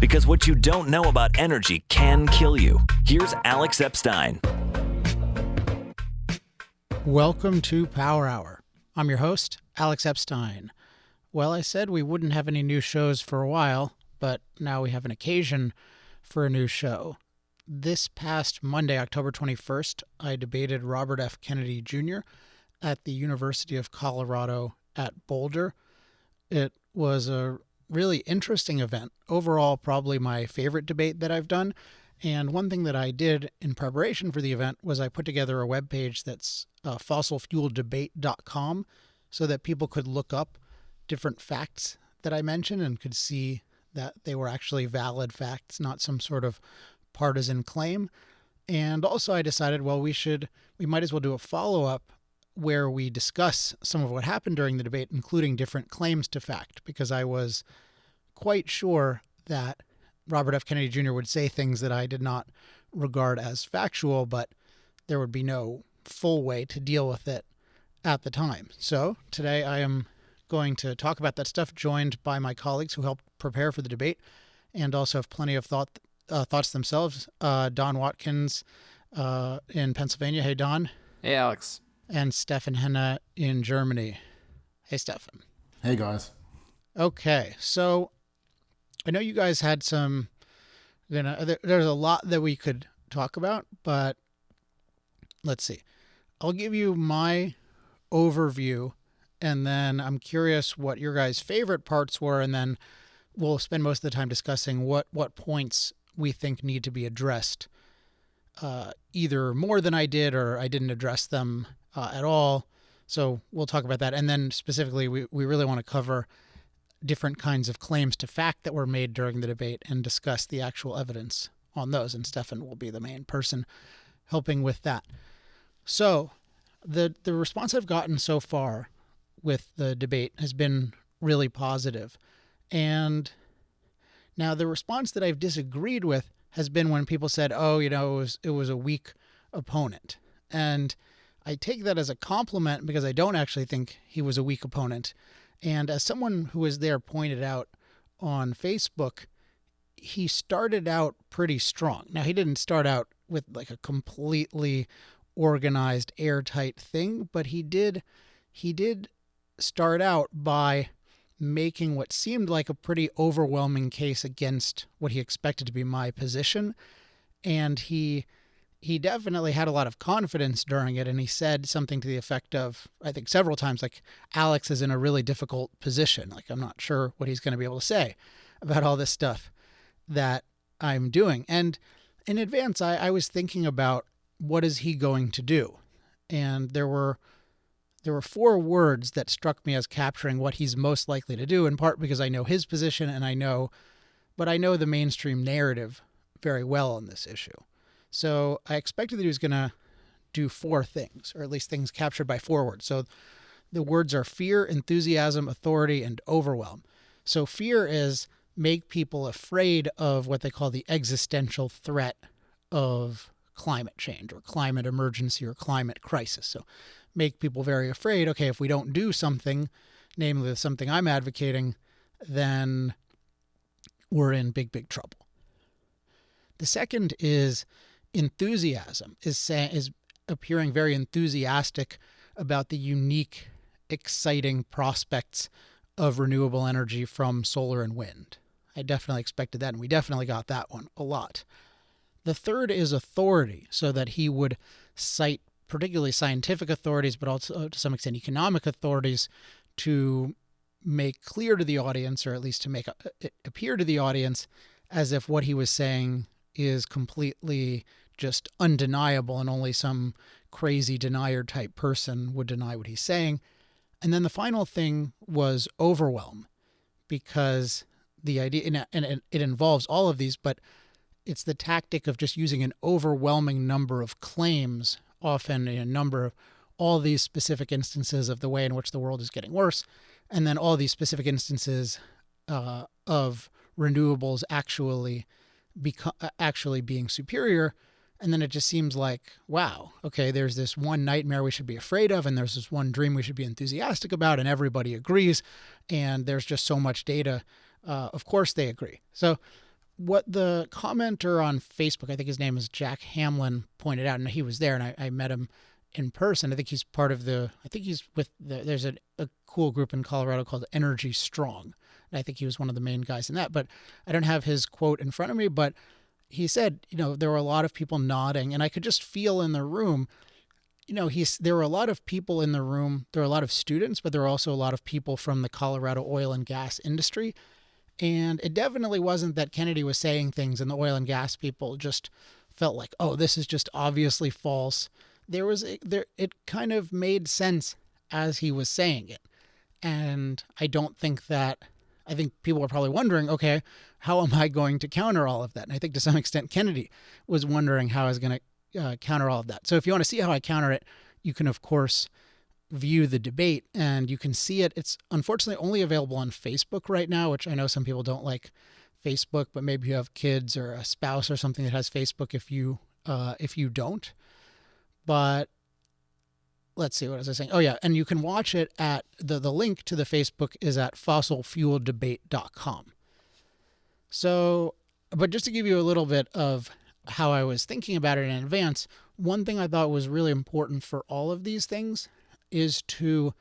Because what you don't know about energy can kill you. Here's Alex Epstein. Welcome to Power Hour. I'm your host, Alex Epstein. Well, I said we wouldn't have any new shows for a while, but now we have an occasion for a new show. This past Monday, October 21st, I debated Robert F. Kennedy Jr. at the University of Colorado at Boulder. It was a really interesting event. Overall, probably my favorite debate that I've done. And one thing that I did in preparation for the event was I put together a webpage that's fossilfueldebate.com so that people could look up different facts that I mentioned and could see that they were actually valid facts, not some sort of partisan claim. And also I decided, well, we might as well do a follow-up where we discuss some of what happened during the debate, including different claims to fact, because I was quite sure that Robert F. Kennedy Jr. would say things that I did not regard as factual, but there would be no full way to deal with it at the time. So today I am going to talk about that stuff, joined by my colleagues who helped prepare for the debate and also have plenty of thoughts themselves. Don Watkins in Pennsylvania. Hey, Don. Hey, Alex. And Stefan Henne in Germany. Hey, Stefan. Hey, guys. Okay, so I know you guys had some, there's a lot that we could talk about, but let's see. I'll give you my overview, and then I'm curious what your guys' favorite parts were, and then we'll spend most of the time discussing what points we think need to be addressed, either more than I did or I didn't address them at all. So we'll talk about that. And then specifically, we really want to cover different kinds of claims to fact that were made during the debate and discuss the actual evidence on those. And Stefan will be the main person helping with that. So the response I've gotten so far with the debate has been really positive. And now the response that I've disagreed with has been when people said, oh, it was a weak opponent. And I take that as a compliment because I don't actually think he was a weak opponent. And as someone who was there pointed out on Facebook, he started out pretty strong. Now, he didn't start out with like a completely organized, airtight thing, but he did start out by making what seemed like a pretty overwhelming case against what he expected to be my position. And he definitely had a lot of confidence during it, and he said something to the effect of, I think several times, like, Alex is in a really difficult position. Like, I'm not sure what he's going to be able to say about all this stuff that I'm doing. And in advance, I was thinking about what is he going to do? And there were 4 words that struck me as capturing what he's most likely to do, in part because I know his position and I know the mainstream narrative very well on this issue. So I expected that he was going to do 4 things, or at least things captured by 4 words. So the words are fear, enthusiasm, authority, and overwhelm. So fear is make people afraid of what they call the existential threat of climate change or climate emergency or climate crisis. So make people very afraid, okay, if we don't do something, namely something I'm advocating, then we're in big, big trouble. The second is enthusiasm, is appearing very enthusiastic about the unique, exciting prospects of renewable energy from solar and wind. I definitely expected that, and we definitely got that one a lot. The third is authority, so that he would cite particularly scientific authorities, but also to some extent economic authorities, to make clear to the audience, or at least to make it appear to the audience as if what he was saying is completely just undeniable and only some crazy denier type person would deny what he's saying. And then the final thing was overwhelm, because the idea, and it involves all of these, but it's the tactic of just using an overwhelming number of claims, often a number of all these specific instances of the way in which the world is getting worse, and then all these specific instances of renewables actually being superior. And then it just seems like, wow, okay, there's this one nightmare we should be afraid of, and there's this one dream we should be enthusiastic about, and everybody agrees, and there's just so much data. Of course they agree. So what the commenter on Facebook, I think his name is Jack Hamlin, pointed out, and he was there, and I met him in person. I think he's part of there's a cool group in Colorado called Energy Strong. And I think he was one of the main guys in that, but I don't have his quote in front of me, but he said, there were a lot of people nodding, and I could just feel in the room, there were a lot of people in the room. There were a lot of students, but there were also a lot of people from the Colorado oil and gas industry. And it definitely wasn't that Kennedy was saying things and the oil and gas people just felt like, oh, this is just obviously false. It kind of made sense as he was saying it. And I think people were probably wondering, okay, how am I going to counter all of that? And I think to some extent Kennedy was wondering how I was going to counter all of that. So if you want to see how I counter it, you can, of course, view the debate, and you can see it. It's unfortunately only available on Facebook right now, which I know some people don't like Facebook, but maybe you have kids or a spouse or something that has Facebook if you don't. But let's see, what was I saying? Oh yeah, and you can watch it at the link to the Facebook is at fossilfueldebate.com. So, but just to give you a little bit of how I was thinking about it in advance, one thing I thought was really important for all of these things is you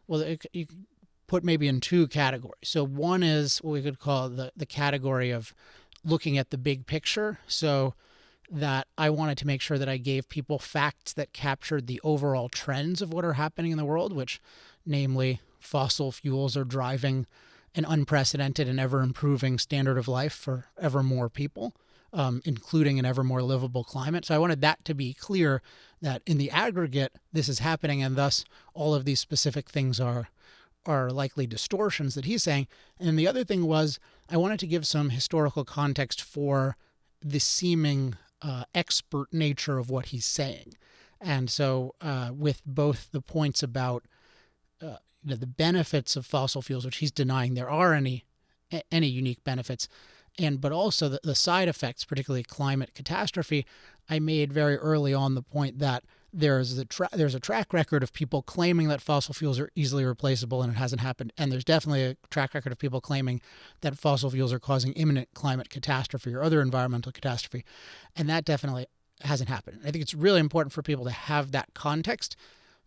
can put maybe in two categories. So one is what we could call the category of looking at the big picture. So that I wanted to make sure that I gave people facts that captured the overall trends of what are happening in the world, which namely fossil fuels are driving an unprecedented and ever improving standard of life for ever more people, including an ever more livable climate. So I wanted that to be clear that in the aggregate, this is happening, and thus all of these specific things are likely distortions that he's saying. And then the other thing was I wanted to give some historical context for the seeming expert nature of what he's saying. And so with both the points about the benefits of fossil fuels, which he's denying there are any unique benefits, but also the side effects, particularly climate catastrophe, I made very early on the point that there's a track record of people claiming that fossil fuels are easily replaceable, and it hasn't happened. And there's definitely a track record of people claiming that fossil fuels are causing imminent climate catastrophe or other environmental catastrophe, and that definitely hasn't happened. I think it's really important for people to have that context,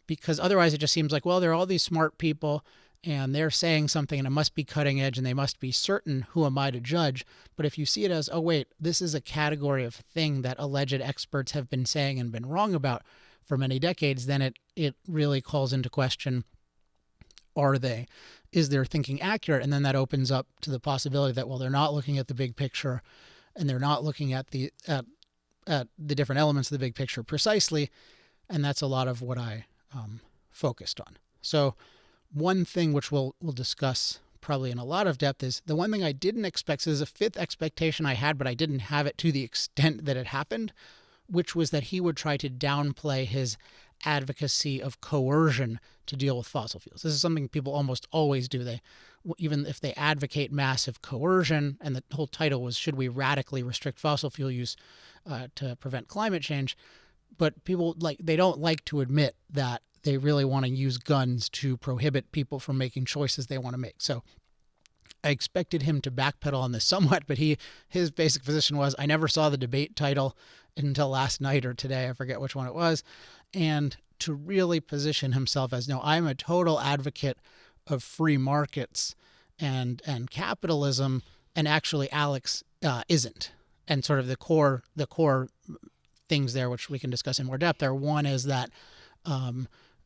because otherwise it just seems like, well, there are all these smart people and they're saying something and it must be cutting edge and they must be certain. Who am I to judge? But if you see it as, oh, wait, this is a category of thing that alleged experts have been saying and been wrong about for many decades, then it really calls into question, is their thinking accurate? And then that opens up to the possibility that, well, they're not looking at the big picture and they're not looking at the different elements of the big picture precisely. And that's a lot of what I focused on. So one thing which we'll discuss probably in a lot of depth is the one thing I didn't expect. So there's a fifth expectation I had, but I didn't have it to the extent that it happened, which was that he would try to downplay his advocacy of coercion to deal with fossil fuels. This is something people almost always do. Even if they advocate massive coercion, and the whole title was, should we radically restrict fossil fuel use to prevent climate change? But people they don't like to admit that they really want to use guns to prohibit people from making choices they want to make. So I expected him to backpedal on this somewhat, but his basic position was, I never saw the debate title until last night or today, I forget which one it was, and to really position himself as, no, I'm a total advocate of free markets and capitalism, and actually Alex isn't. And sort of the core things there, which we can discuss in more depth, are one is that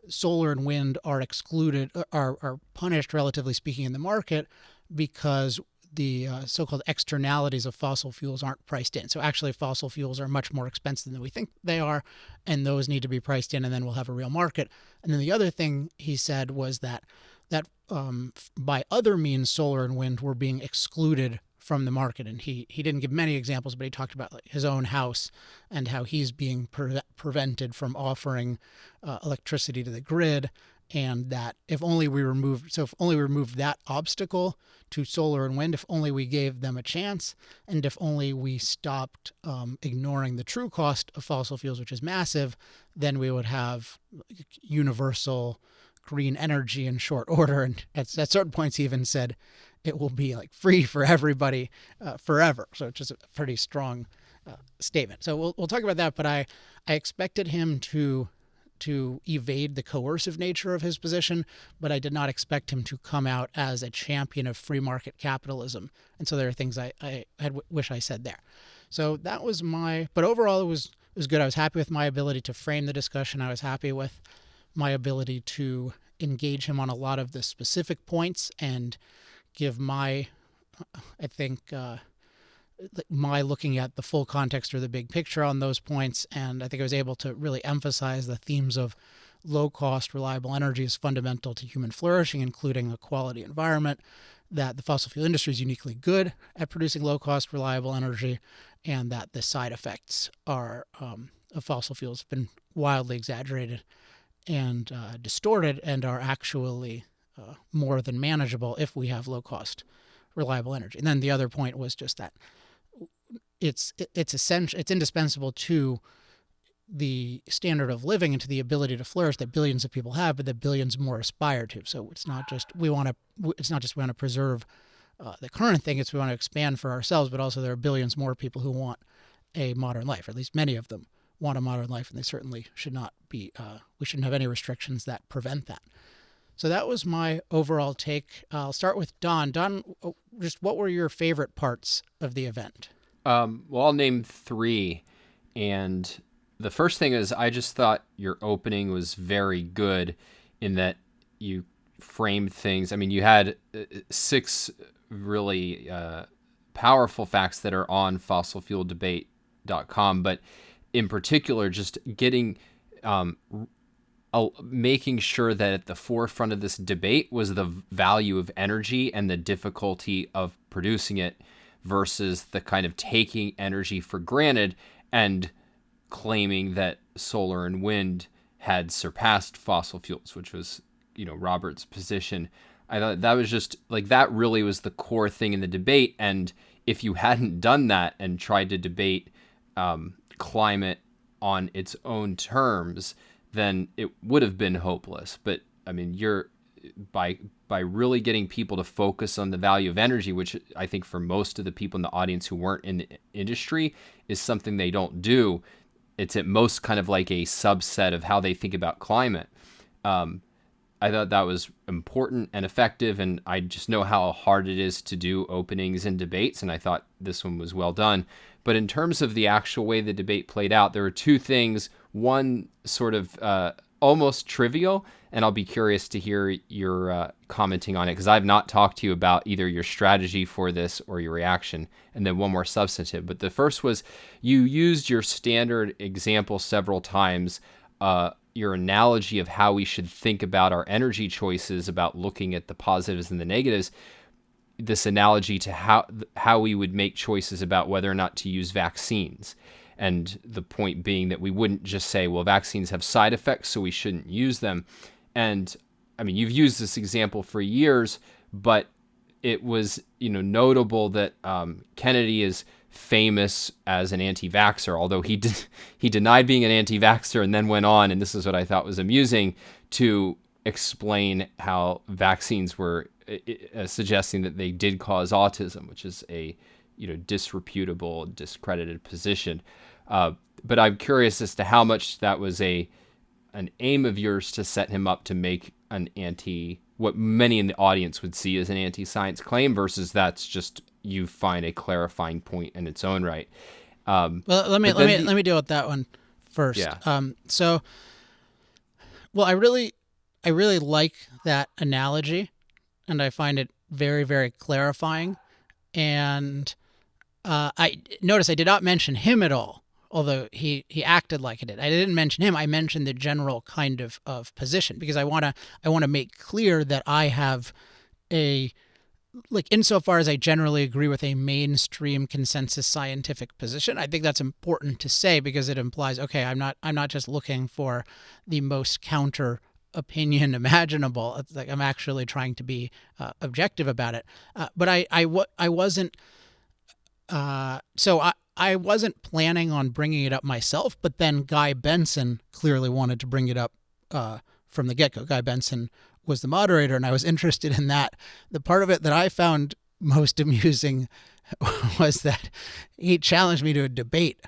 solar and wind are excluded, are punished, relatively speaking, in the market because the so-called externalities of fossil fuels aren't priced in. So actually fossil fuels are much more expensive than we think they are, and those need to be priced in, and then we'll have a real market. And then the other thing he said was that by other means, solar and wind were being excluded from the market. And he didn't give many examples, but he talked about his own house and how he's being prevented from offering electricity to the grid, and that if only we removed that obstacle to solar and wind, if only we gave them a chance, and if only we stopped ignoring the true cost of fossil fuels, which is massive, then we would have universal green energy in short order. And at certain points he even said it will be like free for everybody forever. So it's just a pretty strong statement. So we'll talk about that. But I expected him to evade the coercive nature of his position, but I did not expect him to come out as a champion of free market capitalism. And so there are things I wish I said there. So that was but overall it was good. I was happy with my ability to frame the discussion. I was happy with my ability to engage him on a lot of the specific points and give my looking at the full context or the big picture on those points. And I think I was able to really emphasize the themes of low cost, reliable energy is fundamental to human flourishing, including a quality environment, that the fossil fuel industry is uniquely good at producing low cost, reliable energy, and that the side effects of fossil fuels have been wildly exaggerated and distorted and are actually more than manageable if we have low cost, reliable energy. And then the other point was just that it's essential, it's indispensable to the standard of living and to the ability to flourish that billions of people have, but that billions more aspire to. So it's not just we want to preserve the current thing; it's we want to expand for ourselves, but also there are billions more people who want a modern life, or at least many of them want a modern life, and they certainly should not be. We shouldn't have any restrictions that prevent that. So that was my overall take. I'll start with Don. Don, just what were your favorite parts of the event? Well, I'll name three. And the first thing is I just thought your opening was very good in that you framed things. I mean, you had 6 really powerful facts that are on fossilfueldebate.com, but in particular, just getting making sure that at the forefront of this debate was the value of energy and the difficulty of producing it versus the kind of taking energy for granted and claiming that solar and wind had surpassed fossil fuels, which was, Robert's position. I thought that was just like, that really was the core thing in the debate. And if you hadn't done that and tried to debate climate on its own terms, then it would have been hopeless. But I mean, you're by really getting people to focus on the value of energy, which I think for most of the people in the audience who weren't in the industry is something they don't do. It's at most kind of like a subset of how they think about climate. I thought that was important and effective, and I just know how hard it is to do openings and debates, and I thought this one was well done. But in terms of the actual way the debate played out, there were 2 things. One sort of almost trivial, and I'll be curious to hear your commenting on it, because I've not talked to you about either your strategy for this or your reaction, and then one more substantive. But the first was you used your standard example several times, your analogy of how we should think about our energy choices, about looking at the positives and the negatives, this analogy to how we would make choices about whether or not to use vaccines. And the point being that we wouldn't just say, well, vaccines have side effects, so we shouldn't use them. And I mean, you've used this example for years, but it was, notable that Kennedy is famous as an anti-vaxxer, although he denied being an anti-vaxxer and then went on, and this is what I thought was amusing, to explain how vaccines were suggesting that they did cause autism, which is a disreputable, discredited position. But I'm curious as to how much that was an aim of yours to set him up to make what many in the audience would see as an anti-science claim, versus that's just you find a clarifying point in its own right. Well, let me deal with that one first. Yeah. I really like that analogy, and I find it very, very clarifying. And I notice I did not mention him at all, although he acted like I did. I didn't mention him. I mentioned the general kind of position, because I want to make clear that I have insofar as I generally agree with a mainstream consensus scientific position. I think that's important to say, because it implies, okay, I'm not just looking for the most counter opinion imaginable. It's like I'm actually trying to be objective about it. But I wasn't. So I wasn't planning on bringing it up myself, but then Guy Benson clearly wanted to bring it up from the get-go. Guy Benson was the moderator, and I was interested in that. The part of it that I found most amusing was that he challenged me to a debate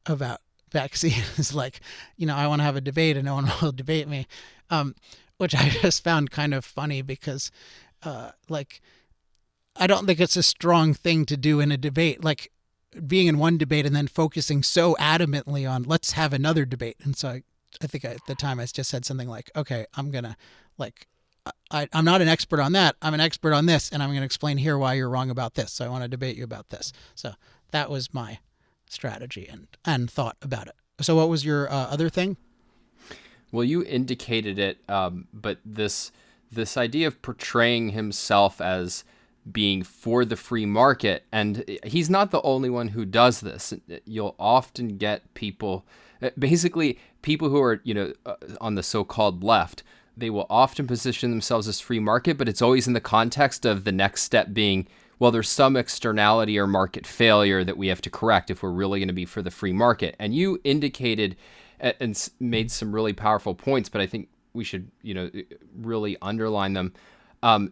about vaccines. Like, I want to have a debate and no one will debate me, which I just found kind of funny because, I don't think it's a strong thing to do in a debate. Like, being in one debate and then focusing so adamantly on let's have another debate. And so I think at the time I just said something like, okay, I'm going to I'm not an expert on that. I'm an expert on this, and I'm going to explain here why you're wrong about this. So I want to debate you about this. So that was my strategy and thought about it. So what was your other thing? Well, you indicated it, but this idea of portraying himself as being for the free market, and he's not the only one who does this. You'll often get people, basically people who are, on the so-called left, they will often position themselves as free market, but it's always in the context of the next step being, well, there's some externality or market failure that we have to correct if we're really going to be for the free market. And you indicated and made some really powerful points, but I think we should, really underline them.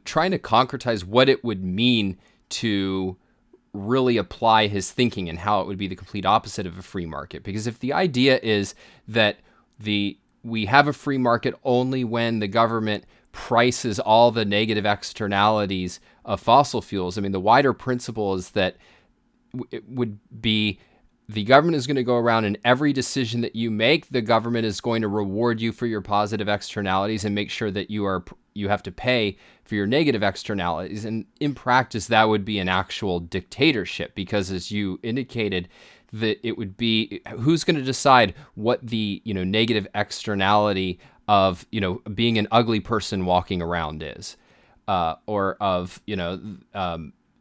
Trying to concretize what it would mean to really apply his thinking and how it would be the complete opposite of a free market. Because if the idea is that we have a free market only when the government prices all the negative externalities of fossil fuels, I mean, the wider principle is that it would be the government is going to go around, and every decision that you make, the government is going to reward you for your positive externalities and make sure that you have to pay for your negative externalities. And in practice, that would be an actual dictatorship, because as you indicated, that it would be who's going to decide what the negative externality of being an ugly person walking around is, or of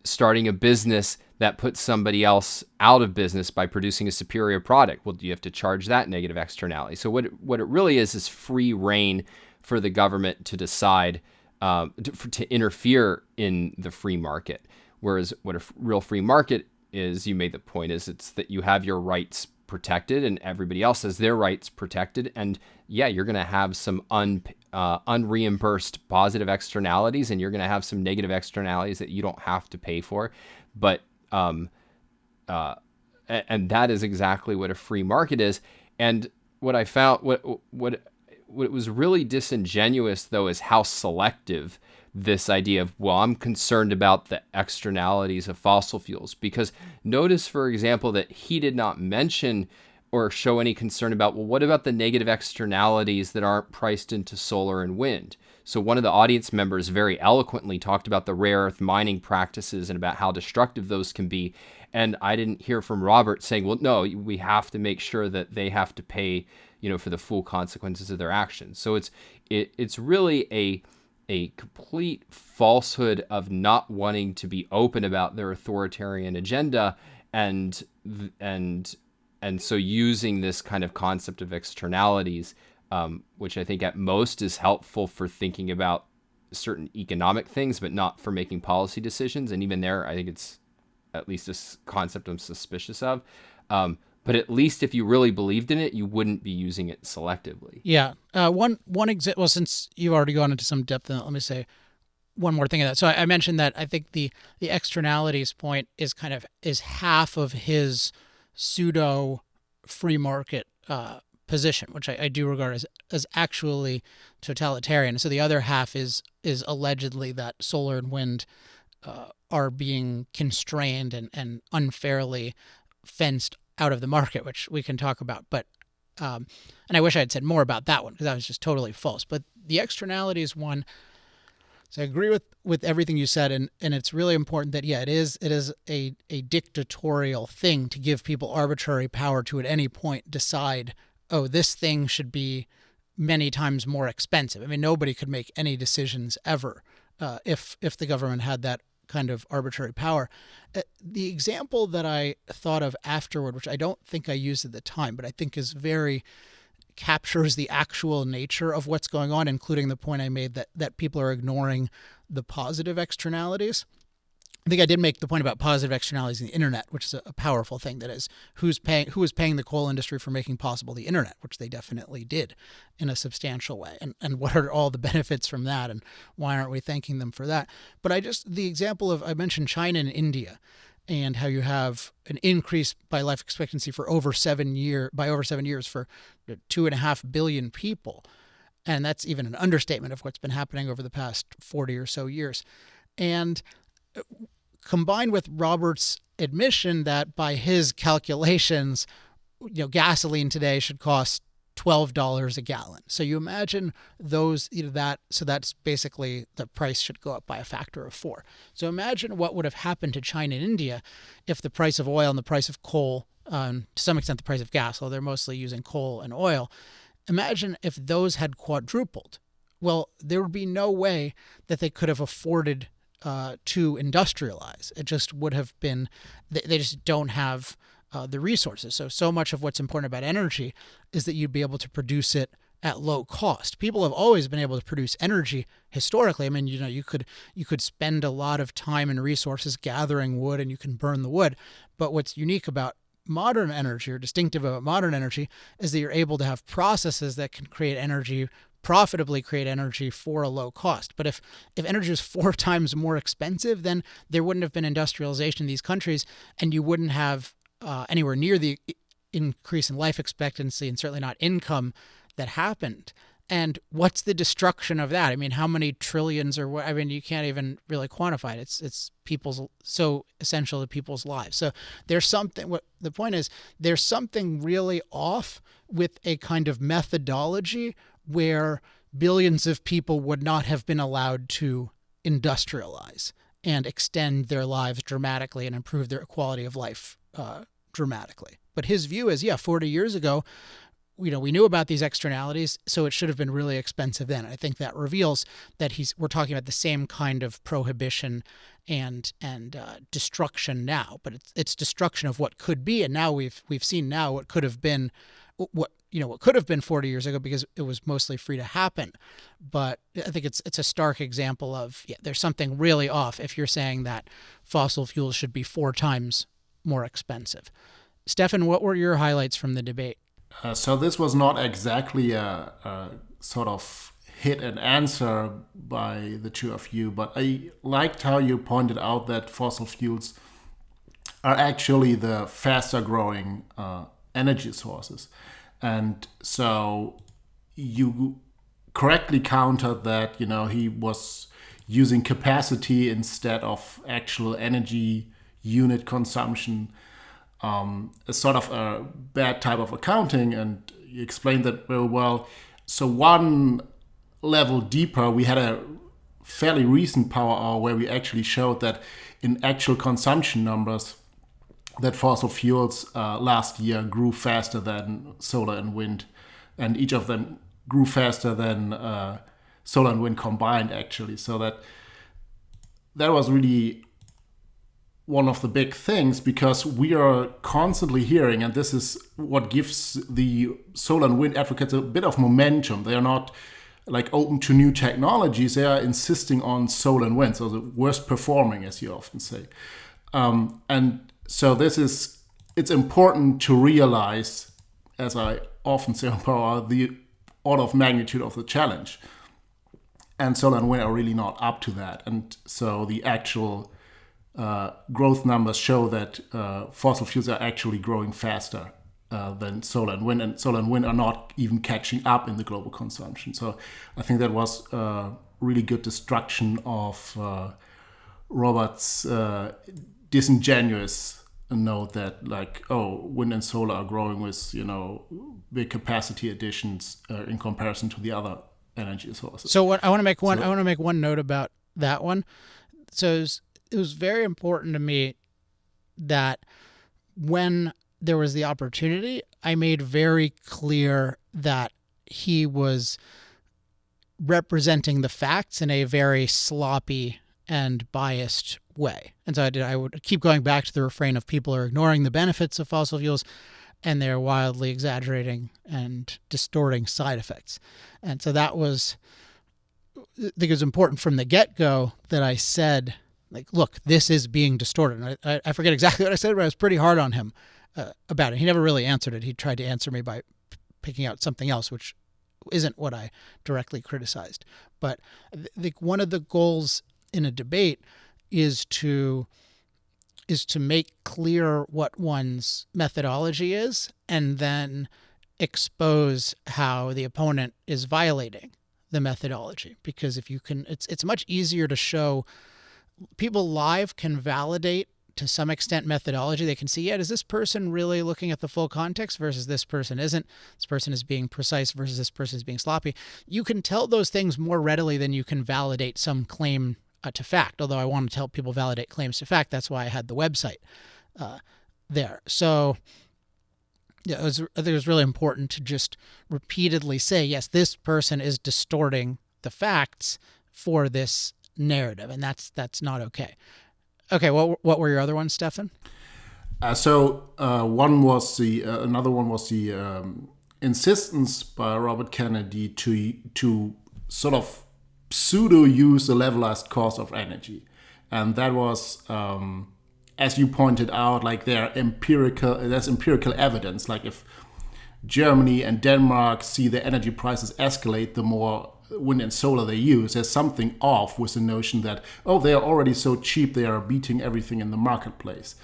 starting a business that puts somebody else out of business by producing a superior product. Well, do you have to charge that negative externality? So what it really is free reign for the government to decide to interfere in the free market. Whereas what a real free market is, you made the point, is it's that you have your rights protected and everybody else has their rights protected. And yeah, you're going to have some unreimbursed positive externalities, and you're going to have some negative externalities that you don't have to pay for. But and that is exactly what a free market is. And what I found, what was really disingenuous, though, is how selective this idea of, well, I'm concerned about the externalities of fossil fuels. Because notice, for example, that he did not mention or show any concern about, well, what about the negative externalities that aren't priced into solar and wind? So one of the audience members very eloquently talked about the rare earth mining practices and about how destructive those can be. And I didn't hear from Robert saying, well, no, we have to make sure that they have to pay, for the full consequences of their actions. So it's really a complete falsehood of not wanting to be open about their authoritarian agenda, and so using this kind of concept of externalities, which I think at most is helpful for thinking about certain economic things, but not for making policy decisions. And even there, I think it's at least this concept I'm suspicious of. But at least if you really believed in it, you wouldn't be using it selectively. Yeah. One example, well, since you've already gone into some depth in it, let me say one more thing of that. So I mentioned that I think the externalities point is half of his pseudo free market position, which I do regard as actually totalitarian. So the other half is allegedly that solar and wind are being constrained and unfairly fenced out of the market, which we can talk about. But and I wish I had said more about that one, because that was just totally false. But the externalities one, so I agree with everything you said, and it's really important that, yeah, it is a dictatorial thing to give people arbitrary power to at any point decide, oh, this thing should be many times more expensive. I mean, nobody could make any decisions ever if the government had that kind of arbitrary power. The example that I thought of afterward, which I don't think I used at the time, but I think is captures the actual nature of what's going on, including the point I made that people are ignoring the positive externalities. I think I did make the point about positive externalities in the internet, which is a powerful thing. That is, who is paying the coal industry for making possible the internet, which they definitely did in a substantial way. And what are all the benefits from that, and why aren't we thanking them for that? But the example of, I mentioned China and India, and how you have an increase by life expectancy for over 7 years for 2.5 billion people. And that's even an understatement of what's been happening over the past 40 or so years. And combined with Robert's admission that by his calculations, gasoline today should cost $12 a gallon. So you imagine so that's basically the price should go up by a factor of 4. So imagine what would have happened to China and India if the price of oil and the price of coal, to some extent the price of gas, although they're mostly using coal and oil. Imagine if those had quadrupled. Well, there would be no way that they could have afforded to industrialize. It just would have been, they just don't have the resources. So much of what's important about energy is that you'd be able to produce it at low cost. People have always been able to produce energy historically. I mean, you could spend a lot of time and resources gathering wood, and you can burn the wood. But what's unique about modern energy, or distinctive about modern energy, is that you're able to have processes that can profitably create energy for a low cost. But if energy was 4 times more expensive, then there wouldn't have been industrialization in these countries, and you wouldn't have anywhere near the increase in life expectancy, and certainly not income, that happened. And what's the destruction of that? I mean, how many trillions or what? I mean, you can't even really quantify it. It's so essential to people's lives. So there's something, the point is, there's something really off with a kind of methodology where billions of people would not have been allowed to industrialize and extend their lives dramatically and improve their quality of life dramatically. But his view is, 40 years ago, we knew about these externalities, so it should have been really expensive then. I think that reveals that we're talking about the same kind of prohibition and destruction now, but it's destruction of what could be, and now we've seen now what could have been, what could have been 40 years ago, because it was mostly free to happen. But I think it's a stark example of, there's something really off if you're saying that fossil fuels should be 4 times more expensive. Stefan, what were your highlights from the debate? So this was not exactly a sort of hit and answer by the two of you, but I liked how you pointed out that fossil fuels are actually the faster growing energy sources. And so you correctly countered that, he was using capacity instead of actual energy unit consumption. A sort of a bad type of accounting, and you explained that very well. So one level deeper, we had a fairly recent power hour where we actually showed that in actual consumption numbers, that fossil fuels last year grew faster than solar and wind, and each of them grew faster than solar and wind combined, actually. So that was really one of the big things, because we are constantly hearing, and this is what gives the solar and wind advocates a bit of momentum. They are not open to new technologies. They are insisting on solar and wind, so the worst performing, as you often say. And so it's important to realize, as I often say on Power, the order of magnitude of the challenge. And solar and wind are really not up to that. And so the actual growth numbers show that fossil fuels are actually growing faster than solar and wind are not even catching up in the global consumption. So I think that was a really good destruction of Robert's disingenuous note that wind and solar are growing with big capacity additions in comparison to the other energy sources. So I want to make one note about that one. So it was very important to me that when there was the opportunity, I made very clear that he was representing the facts in a very sloppy and biased way. And so I would keep going back to the refrain of people are ignoring the benefits of fossil fuels, and they're wildly exaggerating and distorting side effects. And so I think it was important from the get-go that I said like, look, this is being distorted. And I forget exactly what I said, but I was pretty hard on him about it. He never really answered it. He tried to answer me by picking out something else, which isn't what I directly criticized. But I think one of the goals in a debate is to make clear what one's methodology is, and then expose how the opponent is violating the methodology. Because if you can, it's much easier to show. People live can validate to some extent methodology. They can see, yeah, is this person really looking at the full context versus this person isn't? This person is being precise versus this person is being sloppy. You can tell those things more readily than you can validate some claim to fact, although I want to help people validate claims to fact. That's why I had the website there. So yeah, I think it was really important to just repeatedly say, yes, this person is distorting the facts for this narrative, and that's not okay. Okay, what were your other ones, Stefan? One was another one was the insistence by Robert Kennedy to sort of pseudo use the levelized cost of energy, and that was, as you pointed out, like there's empirical evidence. Like if Germany and Denmark see the energy prices escalate, the more wind and solar they use, there's something off with the notion that, oh, they are already so cheap, they are beating everything in the marketplace.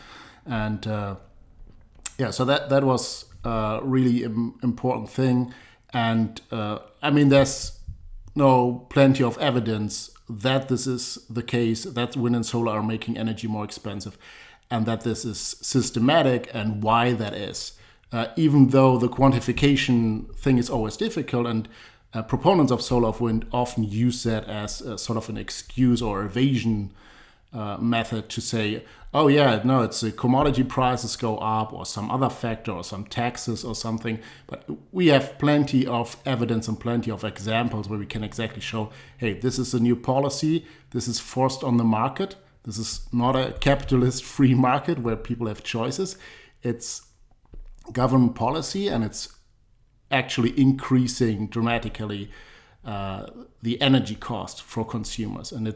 And so that was a really important thing. And I mean, there's plenty of evidence that this is the case, that wind and solar are making energy more expensive, and that this is systematic, and why that is. Even though the quantification thing is always difficult, and proponents of solar or wind often use that as a sort of an excuse or evasion method to say, oh yeah, no, it's the commodity prices go up or some other factor or some taxes or something. But we have plenty of evidence and plenty of examples where we can exactly show, hey, this is a new policy, this is forced on the market, this is not a capitalist free market where people have choices. It's government policy, and it's actually increasing dramatically the energy cost for consumers. And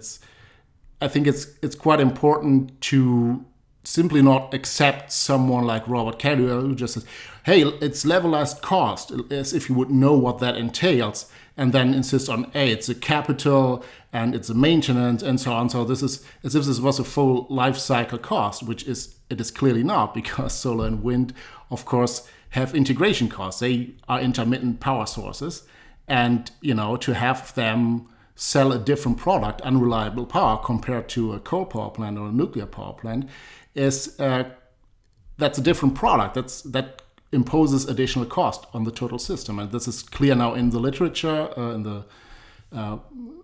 I think it's quite important to simply not accept someone like Robert Kennedy who just says, hey, it's levelized cost, as if you would know what that entails, and then insist on, hey, it's a capital and it's a maintenance and so on. So this is as if this was a full life cycle cost, which it is clearly not, because solar and wind, of course, have integration costs. They are intermittent power sources, and to have them sell a different product, unreliable power, compared to a coal power plant or a nuclear power plant, that's a different product. That imposes additional cost on the total system, and this is clear now in the literature, in the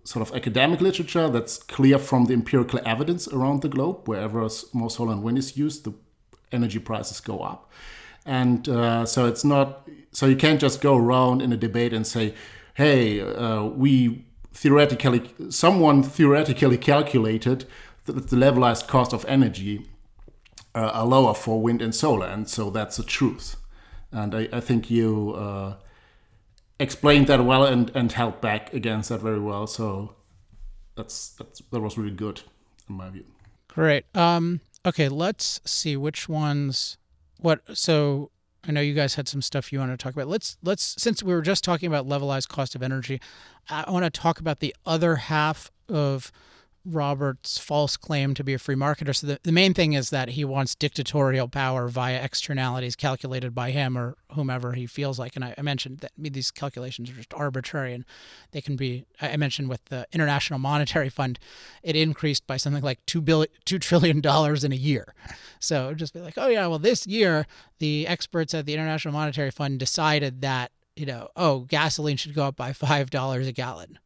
sort of academic literature. That's clear from the empirical evidence around the globe. Wherever more solar and wind is used, the energy prices go up. And so it's not, so you can't just go around in a debate and say, hey, someone theoretically calculated that the levelized cost of energy are lower for wind and solar, and so that's the truth. And I think you explained that well and held back against that very well. So that was really good in my view. Great. Okay, let's see which ones. So I know you guys had some stuff you want to talk about. Let's since we were just talking about levelized cost of energy, I want to talk about the other half of Robert's false claim to be a free marketer. So the main thing is that he wants dictatorial power via externalities calculated by him or whomever he feels like. And I mentioned that these calculations are just arbitrary, and they can be, I mentioned with the International Monetary Fund, it increased by something like $2 trillion in a year. So just be like, oh yeah, well this year the experts at the International Monetary Fund decided that, gasoline should go up by $5 a gallon.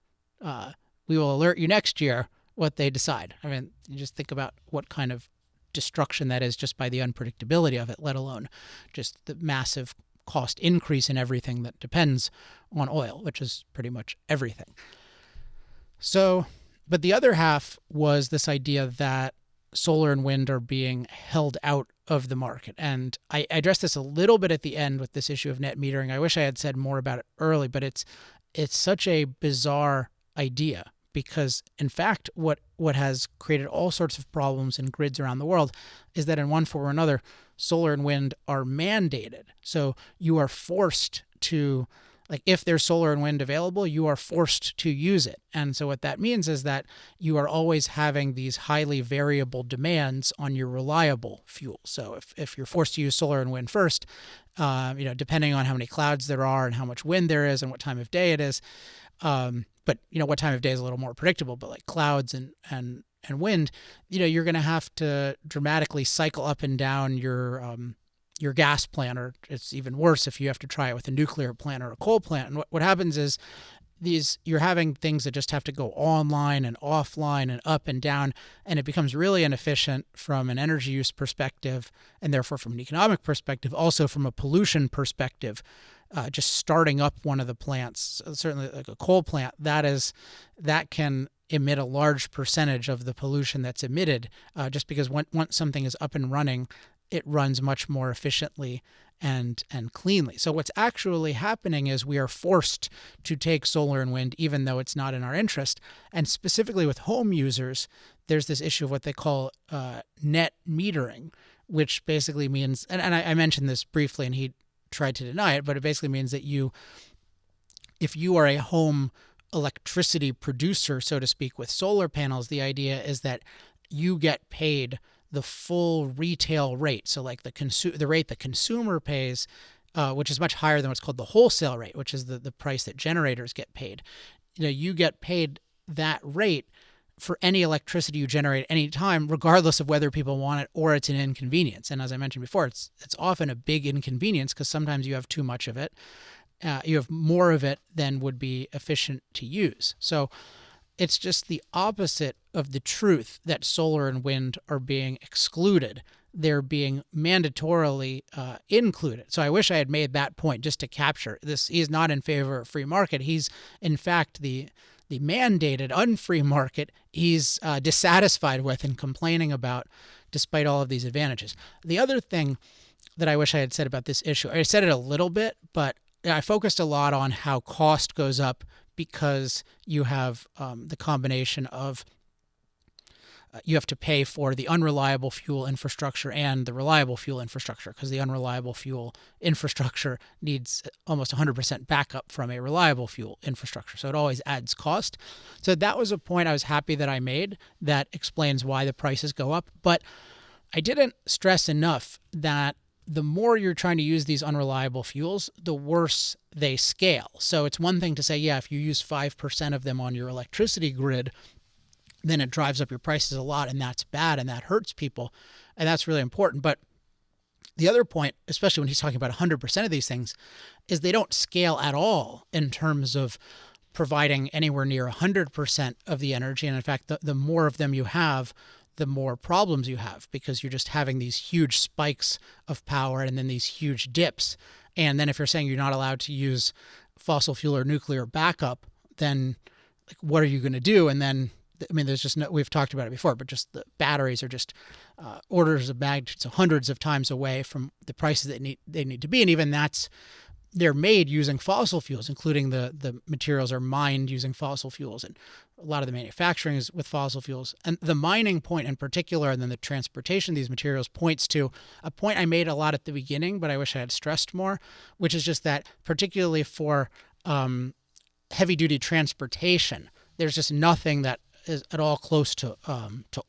We will alert you next year what they decide. I mean, you just think about what kind of destruction that is just by the unpredictability of it, let alone just the massive cost increase in everything that depends on oil, which is pretty much everything. So, but the other half was this idea that solar and wind are being held out of the market. And I addressed this a little bit at the end with this issue of net metering. I wish I had said more about it early, but it's such a bizarre idea, because, in fact, what has created all sorts of problems in grids around the world is that in one form or another, solar and wind are mandated. So you are forced to, like, if there's solar and wind available, you are forced to use it. And so what that means is that you are always having these highly variable demands on your reliable fuel. So if you're forced to use solar and wind first, depending on how many clouds there are and how much wind there is and what time of day it is, but what time of day is a little more predictable, but like clouds and wind, you're going to have to dramatically cycle up and down your gas plant, or it's even worse if you have to try it with a nuclear plant or a coal plant. And what happens is you're having things that just have to go online and offline and up and down, and it becomes really inefficient from an energy use perspective, and therefore from an economic perspective, also from a pollution perspective. Just starting up one of the plants, certainly like a coal plant, that can emit a large percentage of the pollution that's emitted, just because once something is up and running, it runs much more efficiently and cleanly. So what's actually happening is we are forced to take solar and wind, even though it's not in our interest. And specifically with home users, there's this issue of what they call net metering, which basically means, and I mentioned this briefly and he tried to deny it, but it basically means that if you are a home electricity producer, so to speak, with solar panels, the idea is that you get paid the full retail rate. So like the rate the consumer pays, which is much higher than what's called the wholesale rate, which is the price that generators get paid. You get paid that rate for any electricity you generate at any time, regardless of whether people want it or it's an inconvenience. And as I mentioned before, it's often a big inconvenience because sometimes you have too much of it. You have more of it than would be efficient to use. So it's just the opposite of the truth that solar and wind are being excluded. They're being mandatorily included. So I wish I had made that point just to capture this. He's not in favor of free market. He's, in fact, the mandated unfree market he's dissatisfied with and complaining about, despite all of these advantages. The other thing that I wish I had said about this issue, I said it a little bit, but I focused a lot on how cost goes up because you have the combination of you have to pay for the unreliable fuel infrastructure and the reliable fuel infrastructure, because the unreliable fuel infrastructure needs almost 100% backup from a reliable fuel infrastructure. So it always adds cost. So that was a point I was happy that I made that explains why the prices go up. But I didn't stress enough that the more you're trying to use these unreliable fuels, the worse they scale. So it's one thing to say, yeah, if you use 5% of them on your electricity grid, then it drives up your prices a lot, and that's bad, and that hurts people, and that's really important. But the other point, especially when he's talking about 100% of these things, is they don't scale at all in terms of providing anywhere near 100% of the energy. And in fact, the more of them you have, the more problems you have, because you're just having these huge spikes of power and then these huge dips. And then if you're saying you're not allowed to use fossil fuel or nuclear backup, then like, what are you going to do? And then, I mean, there's just no, we've talked about it before, but just the batteries are just orders of magnitude, so hundreds of times away from the prices that they need to be. And even they're made using fossil fuels, including the materials are mined using fossil fuels. And a lot of the manufacturing is with fossil fuels. And the mining point in particular, and then the transportation of these materials points to a point I made a lot at the beginning, but I wish I had stressed more, which is just that particularly for heavy-duty transportation, there's just nothing that is at all close to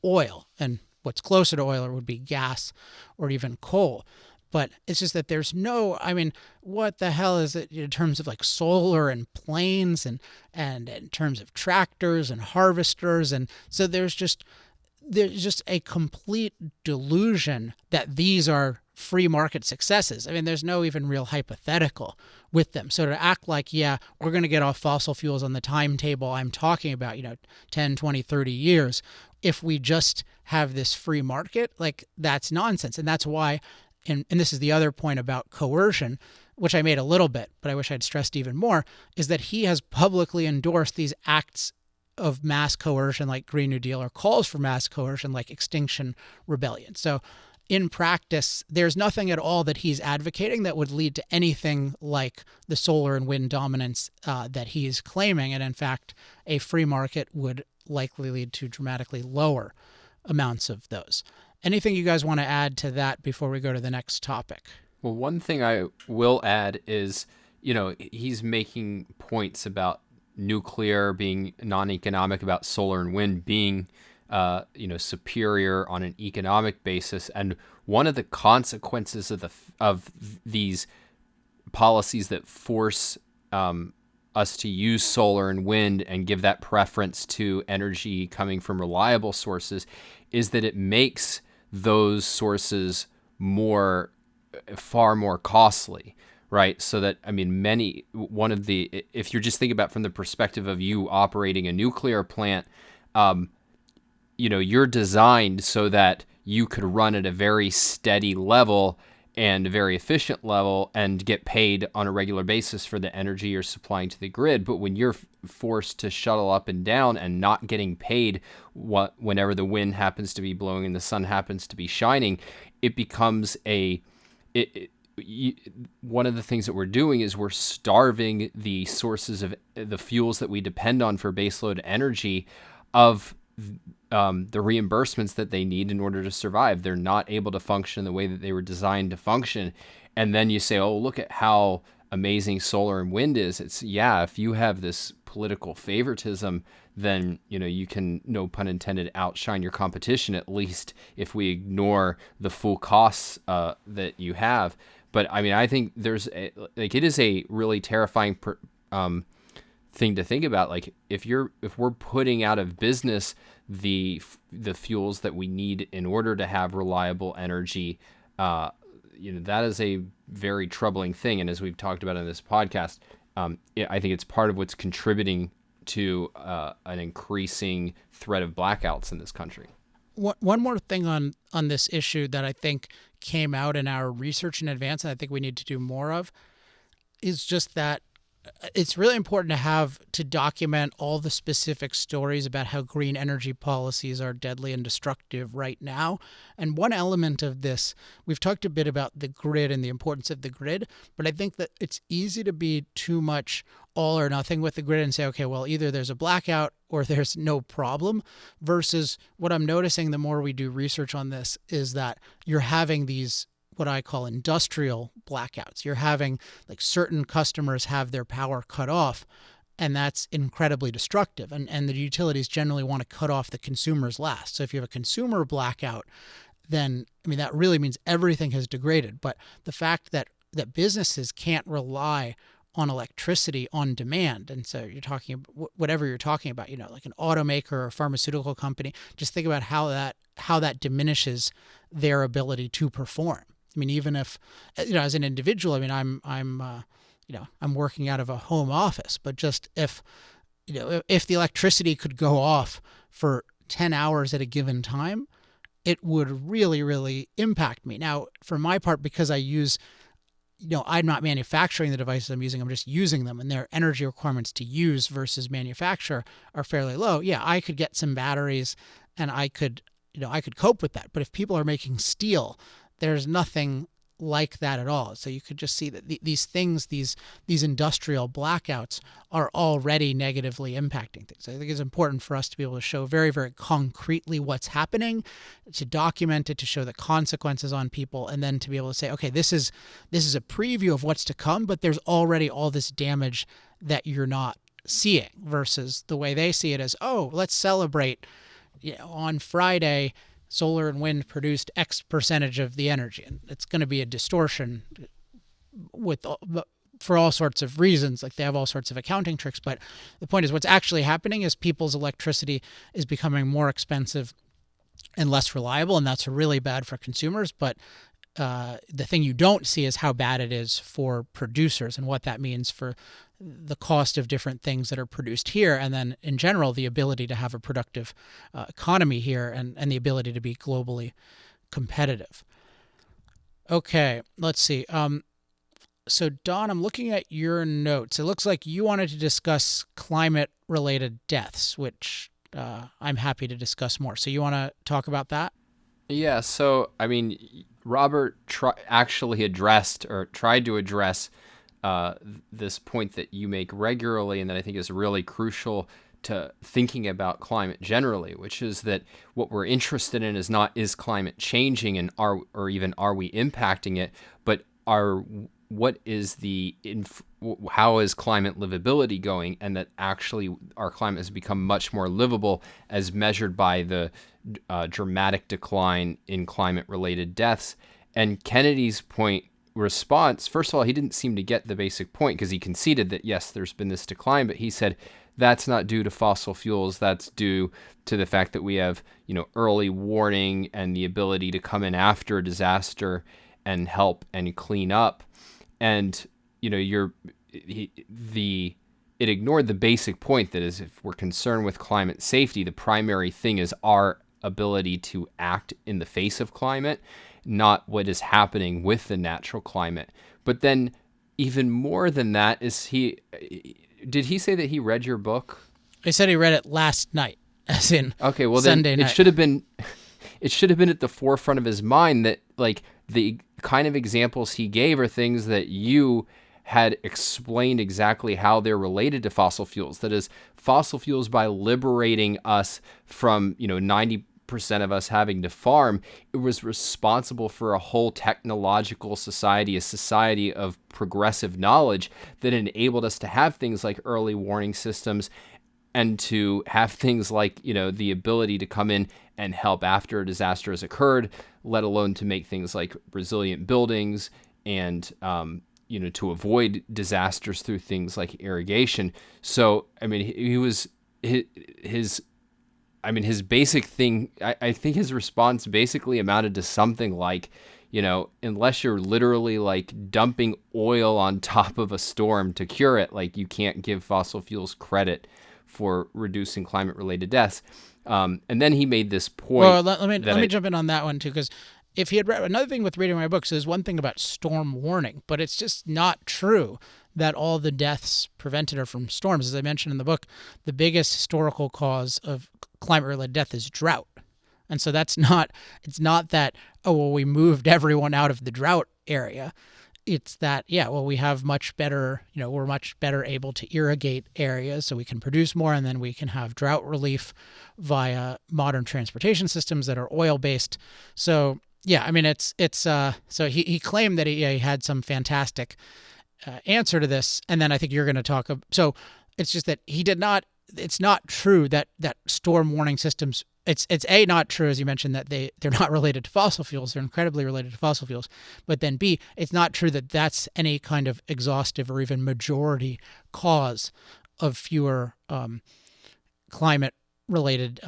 oil. And what's closer to oil would be gas or even coal. But it's just that there's no, I mean, what the hell is it in terms of like solar and planes and in terms of tractors and harvesters? And so there's just a complete delusion that these are free market successes. I mean, there's no even real hypothetical with them. So to act like, yeah, we're going to get off fossil fuels on the timetable I'm talking about, 10, 20, 30 years, if we just have this free market, like that's nonsense. And that's why, and this is the other point about coercion, which I made a little bit, but I wish I'd stressed even more, is that he has publicly endorsed these acts of mass coercion like Green New Deal or calls for mass coercion like Extinction Rebellion. So in practice, there's nothing at all that he's advocating that would lead to anything like the solar and wind dominance that he's claiming. And in fact, a free market would likely lead to dramatically lower amounts of those. Anything you guys want to add to that before we go to the next topic? Well, one thing I will add is, he's making points about nuclear being non-economic, about solar and wind being superior on an economic basis. And one of the consequences of these policies that force us to use solar and wind and give that preference to energy coming from reliable sources is that it makes those sources far more costly, right? So that, if you're just thinking about from the perspective of you operating a nuclear plant, you're designed so that you could run at a very steady level and a very efficient level and get paid on a regular basis for the energy you're supplying to the grid. But when you're forced to shuttle up and down and not getting paid whenever the wind happens to be blowing and the sun happens to be shining, it becomes one of the things that we're doing is we're starving the sources of the fuels that we depend on for baseload energy of the reimbursements that they need in order to survive. They're not able to function the way that they were designed to function. And then you say, oh, look at how amazing solar and wind is. If you have this political favoritism, then, you can, no pun intended, outshine your competition, at least if we ignore the full costs that you have. But I think it is a really terrifying thing to think about. Like if we're putting out of business the fuels that we need in order to have reliable energy, that is a very troubling thing. And as we've talked about in this podcast, I think it's part of what's contributing to an increasing threat of blackouts in this country. One more thing on this issue that I think came out in our research in advance, and I think we need to do more of, is just that it's really important to document all the specific stories about how green energy policies are deadly and destructive right now. And one element of this, we've talked a bit about the grid and the importance of the grid, but I think that it's easy to be too much all or nothing with the grid and say, okay, well, either there's a blackout or there's no problem, versus what I'm noticing the more we do research on this is that you're having these what I call industrial blackouts. You're having certain customers have their power cut off, and that's incredibly destructive. And the utilities generally want to cut off the consumers last. So if you have a consumer blackout, then that really means everything has degraded. But the fact that businesses can't rely on electricity on demand, and so you're talking whatever you're talking about, like an automaker or a pharmaceutical company, just think about how that diminishes their ability to perform. Even if, as an individual, I'm working out of a home office, but just if the electricity could go off for 10 hours at a given time, it would really, really impact me. Now, for my part, because I use, I'm not manufacturing the devices I'm using, I'm just using them, and their energy requirements to use versus manufacture are fairly low. Yeah, I could get some batteries and I could cope with that. But if people are making steel, there's nothing like that at all. So you could just see that these industrial blackouts are already negatively impacting things. I think it's important for us to be able to show very, very concretely what's happening, to document it, to show the consequences on people, and then to be able to say, okay, this is a preview of what's to come, but there's already all this damage that you're not seeing, versus the way they see it as, oh, let's celebrate, on Friday, solar and wind produced X percentage of the energy. And it's going to be a distortion for all sorts of reasons. Like they have all sorts of accounting tricks. But the point is, what's actually happening is people's electricity is becoming more expensive and less reliable. And that's really bad for consumers. But the thing you don't see is how bad it is for producers and what that means for the cost of different things that are produced here, and then in general the ability to have a productive economy here, and the ability to be globally competitive. Okay, let's see. So Don, I'm looking at your notes. It looks like you wanted to discuss climate-related deaths, which I'm happy to discuss more. So you want to talk about that? Yeah, so I mean, Robert actually addressed or tried to address this point that you make regularly, and that I think is really crucial to thinking about climate generally, which is that what we're interested in is not is climate changing and or even are we impacting it, but are what is how is climate livability going, and that actually our climate has become much more livable as measured by the dramatic decline in climate-related deaths. And Kennedy's response, first of all, he didn't seem to get the basic point, because he conceded that yes, there's been this decline, but he said that's not due to fossil fuels. That's due to the fact that we have, early warning and the ability to come in after a disaster and help and clean up. And it ignored the basic point that is, if we're concerned with climate safety, the primary thing is our ability to act in the face of climate, not what is happening with the natural climate. But then even more than that is did he say that he read your book? He said he read it last night, as in okay, well Sunday then night. It should have been at the forefront of his mind that like the kind of examples he gave are things that you had explained exactly how they're related to fossil fuels. That is, fossil fuels, by liberating us from 90% of us having to farm, it was responsible for a whole technological society, a society of progressive knowledge that enabled us to have things like early warning systems and to have things like, the ability to come in and help after a disaster has occurred, let alone to make things like resilient buildings and, to avoid disasters through things like irrigation. So, I mean, his basic thing, I think his response basically amounted to something like, unless you're literally like dumping oil on top of a storm to cure it, like you can't give fossil fuels credit for reducing climate-related deaths. And then he made this point. Well, let me jump in on that one too, because if he had read another thing with reading my books is one thing about storm warning, but it's just not true that all the deaths prevented are from storms. As I mentioned in the book, the biggest historical cause of climate-related death is drought. And so it's not that, oh, well, we moved everyone out of the drought area. It's that, we have much better, we're much better able to irrigate areas so we can produce more, and then we can have drought relief via modern transportation systems that are oil-based. So, so he claimed that he had some fantastic answer to this, and then I think you're going to talk. So it's just that he did not. It's not true that storm warning systems. It's not true, as you mentioned, that they're not related to fossil fuels. They're incredibly related to fossil fuels. But then B, it's not true that that's any kind of exhaustive or even majority cause of fewer climate-related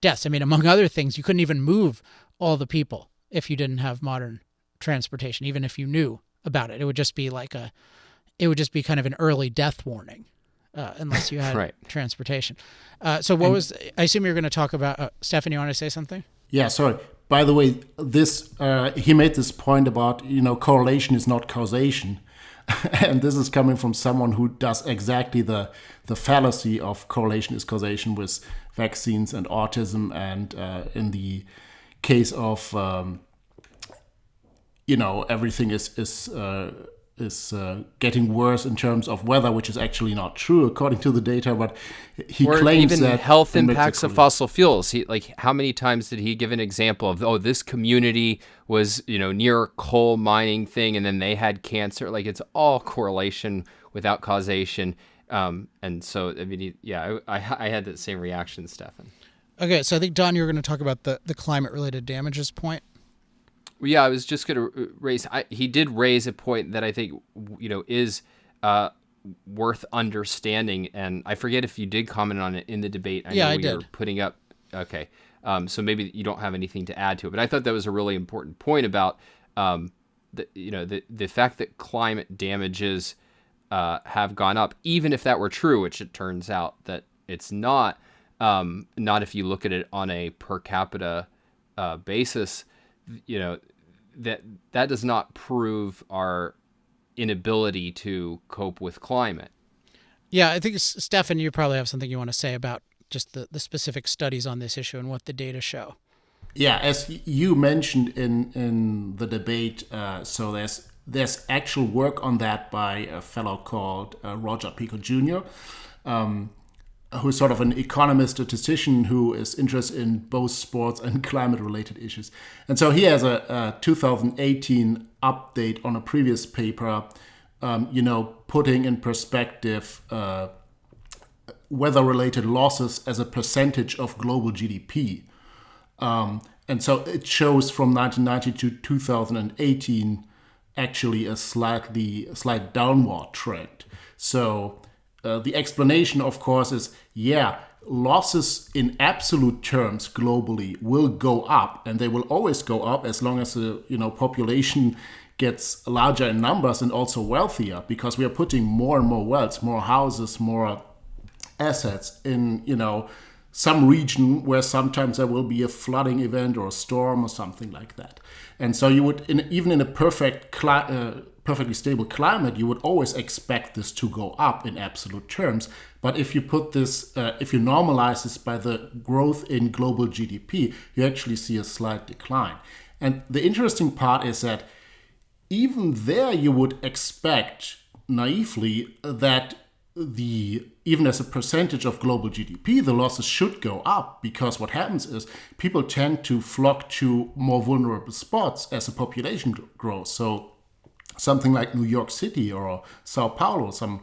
deaths. I mean, among other things, you couldn't even move all the people if you didn't have modern transportation, even if you knew about it. It would just be kind of an early death warning. Unless you had right. transportation. I assume you're going to talk about, Stefan, you want to say something? Yeah, sorry. By the way, he made this point about, correlation is not causation. And this is coming from someone who does exactly the fallacy of correlation is causation with vaccines and autism. And in the case of, everything is getting worse in terms of weather, which is actually not true according to the data. But he claims even that health impacts of fossil fuels. How many times did he give an example of, this community was near a coal mining thing and then they had cancer? Like, it's all correlation without causation. And so I mean, I had that same reaction, Stefan. Okay, so I think, Don, you were going to talk about the climate-related damages point. Yeah, I was just going to raise. He did raise a point that I think is worth understanding, and I forget if you did comment on it in the debate. I did. Were putting up. Okay, so maybe you don't have anything to add to it, but I thought that was a really important point about the fact that climate damages have gone up, even if that were true, which it turns out that it's not. Not if you look at it on a per capita basis. That does not prove our inability to cope with climate. Yeah, I think, Stefan, you probably have something you want to say about just the specific studies on this issue and what the data show. Yeah, as you mentioned in the debate, so there's actual work on that by a fellow called Roger Pico Jr., who's sort of an economist, statistician who is interested in both sports and climate-related issues. And so he has a 2018 update on a previous paper, putting in perspective weather-related losses as a percentage of global GDP. And so it shows from 1990 to 2018 actually a slight downward trend. So the explanation, of course, is losses in absolute terms globally will go up, and they will always go up as long as the population gets larger in numbers and also wealthier, because we are putting more and more wealth, more houses, more assets in some region where sometimes there will be a flooding event or a storm or something like that. And so you would, even in a perfectly stable climate, you would always expect this to go up in absolute terms. But if you put this, if you normalize this by the growth in global GDP, you actually see a slight decline. And the interesting part is that even there you would expect naively that even as a percentage of global GDP, the losses should go up, because what happens is people tend to flock to more vulnerable spots as the population grows. So something like New York City or Sao Paulo, some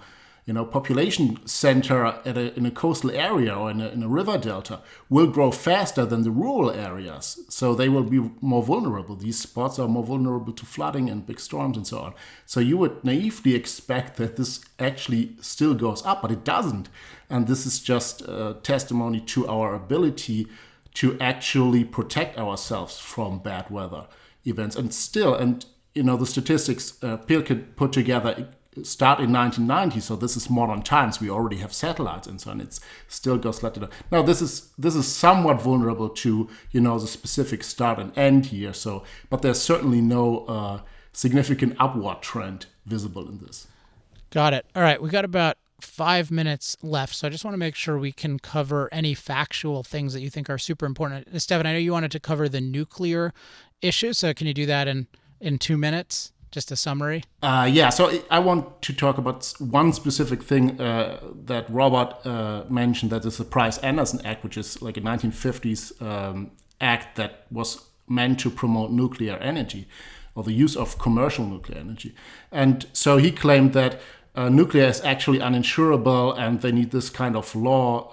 population center in a coastal area or in a river delta, will grow faster than the rural areas. So they will be more vulnerable. These spots are more vulnerable to flooding and big storms and so on. So you would naively expect that this actually still goes up, but it doesn't. And this is just a testimony to our ability to actually protect ourselves from bad weather events. And the statistics Pilke put together start in 1990, so this is modern times. We already have satellites and so on. It still goes slightly down. Now this is somewhat vulnerable to the specific start and end here. So, but there's certainly no significant upward trend visible in this. Got it. All right, we got about 5 minutes left, so I just want to make sure we can cover any factual things that you think are super important. Stefan, I know you wanted to cover the nuclear issue, so can you do that in 2 minutes? Just a summary? So I want to talk about one specific thing that Robert mentioned, that is the Price-Anderson Act, which is like a 1950s act that was meant to promote nuclear energy, or the use of commercial nuclear energy. And so he claimed that nuclear is actually uninsurable, and they need this kind of law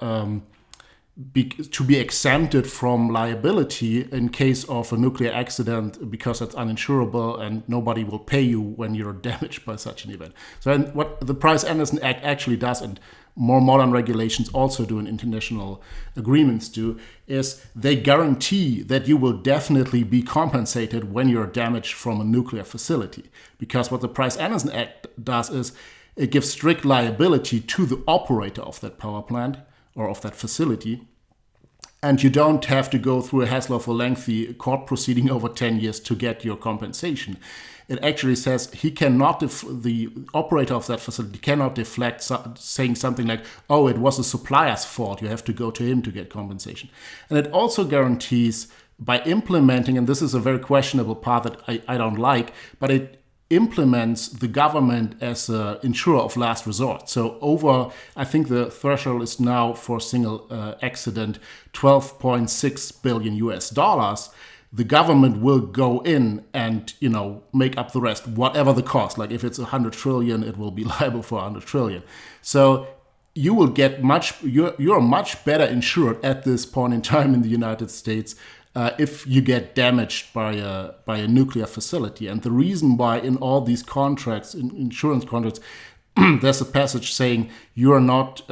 to be exempted from liability in case of a nuclear accident, because it's uninsurable and nobody will pay you when you're damaged by such an event. So what the Price-Anderson Act actually does, and more modern regulations also do and international agreements do, is they guarantee that you will definitely be compensated when you're damaged from a nuclear facility. Because what the Price-Anderson Act does is it gives strict liability to the operator of that power plant or of that facility, and you don't have to go through a hassle of a lengthy court proceeding over 10 years to get your compensation. It actually says the operator of that facility cannot deflect, saying something like, oh, it was a supplier's fault, you have to go to him to get compensation. And it also guarantees, by implementing, and this is a very questionable part that I don't like, but it implements the government as an insurer of last resort. So I think the threshold is now for a single accident, $12.6 billion US. The government will go in and, make up the rest, whatever the cost. Like if it's 100 trillion, it will be liable for 100 trillion. So you will get you're much better insured at this point in time in the United States if you get damaged by a nuclear facility. And the reason why in all these contracts, in insurance contracts, there's a passage saying we are not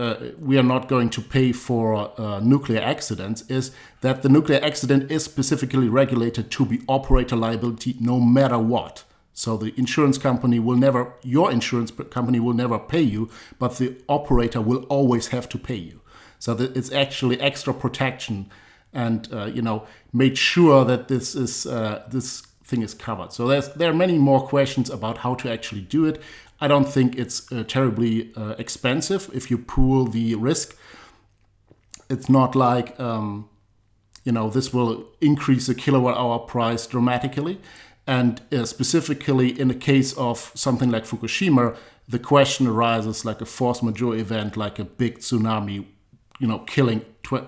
going to pay for nuclear accidents, is that the nuclear accident is specifically regulated to be operator liability no matter what. So the insurance company your insurance company will never pay you, but the operator will always have to pay you. So that it's actually extra protection, and made sure that this thing is covered. So there are many more questions about how to actually do it. I don't think it's terribly expensive if you pool the risk. It's not like this will increase the kilowatt hour price dramatically. And specifically in the case of something like Fukushima, the question arises like a force majeure event, like a big tsunami, killing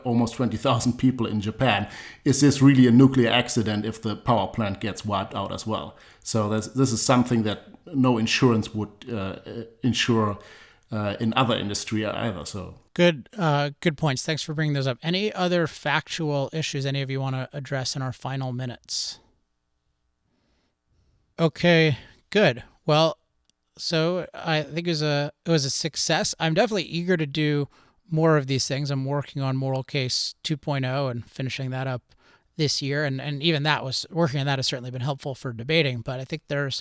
almost 20,000 people in Japan. Is this really a nuclear accident if the power plant gets wiped out as well? So this is something that no insurance would insure in other industry either. So good points. Thanks for bringing those up. Any other factual issues any of you want to address in our final minutes? Okay, good. Well, so I think it was a success. I'm definitely eager to do more of these things. I'm working on Moral Case 2.0 and finishing that up this year, and even working on that has certainly been helpful for debating. But I think I've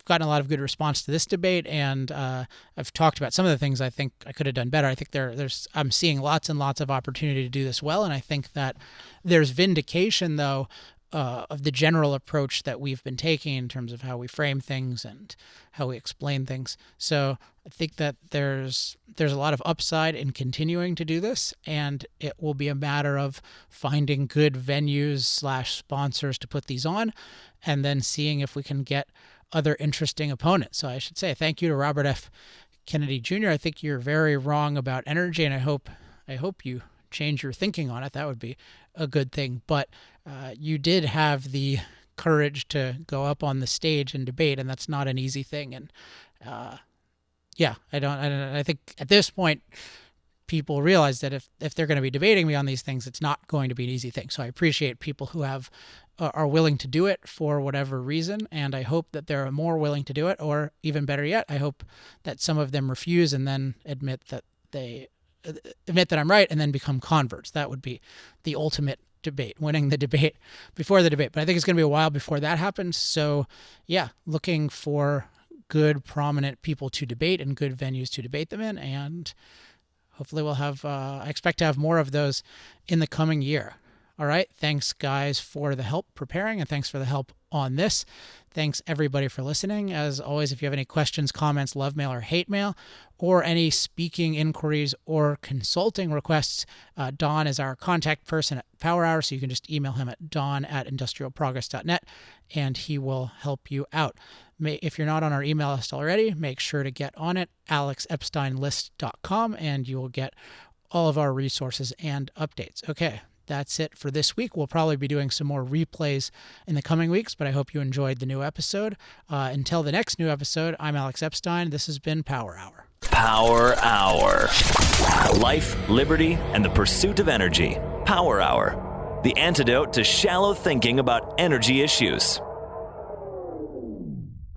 gotten a lot of good response to this debate, and I've talked about some of the things I think I could have done better. I think I'm seeing lots and lots of opportunity to do this well, and I think that there's vindication though of the general approach that we've been taking in terms of how we frame things and how we explain things. So I think that there's a lot of upside in continuing to do this, and it will be a matter of finding good venues/sponsors to put these on, and then seeing if we can get other interesting opponents. So I should say thank you to Robert F. Kennedy Jr. I think you're very wrong about energy, and I hope you change your thinking on it. That would be a good thing. But you did have the courage to go up on the stage and debate, and that's not an easy thing. And I think at this point people realize that if they're going to be debating me on these things, it's not going to be an easy thing. So I appreciate people who are willing to do it for whatever reason, and I hope that there are more willing to do it, or even better yet, I hope that some of them refuse and then admit that I'm right and then become converts. That would be the ultimate debate, winning the debate before the debate. But I think it's going to be a while before that happens. So yeah, looking for good, prominent people to debate and good venues to debate them in. And hopefully we'll have, I expect to have more of those in the coming year. All right. Thanks, guys, for the help preparing, and thanks for the help on this. Thanks, everybody, for listening. As always, if you have any questions, comments, love mail, or hate mail, or any speaking inquiries or consulting requests, Don is our contact person at Power Hour, so you can just email him at don@industrialprogress.net, and he will help you out. If you're not on our email list already, make sure to get on it, alexepsteinlist.com, and you will get all of our resources and updates. Okay. That's it for this week. We'll probably be doing some more replays in the coming weeks, but I hope you enjoyed the new episode. Until the next new episode, I'm Alex Epstein. This has been Power Hour. Power Hour. Life, liberty, and the pursuit of energy. Power Hour. The antidote to shallow thinking about energy issues.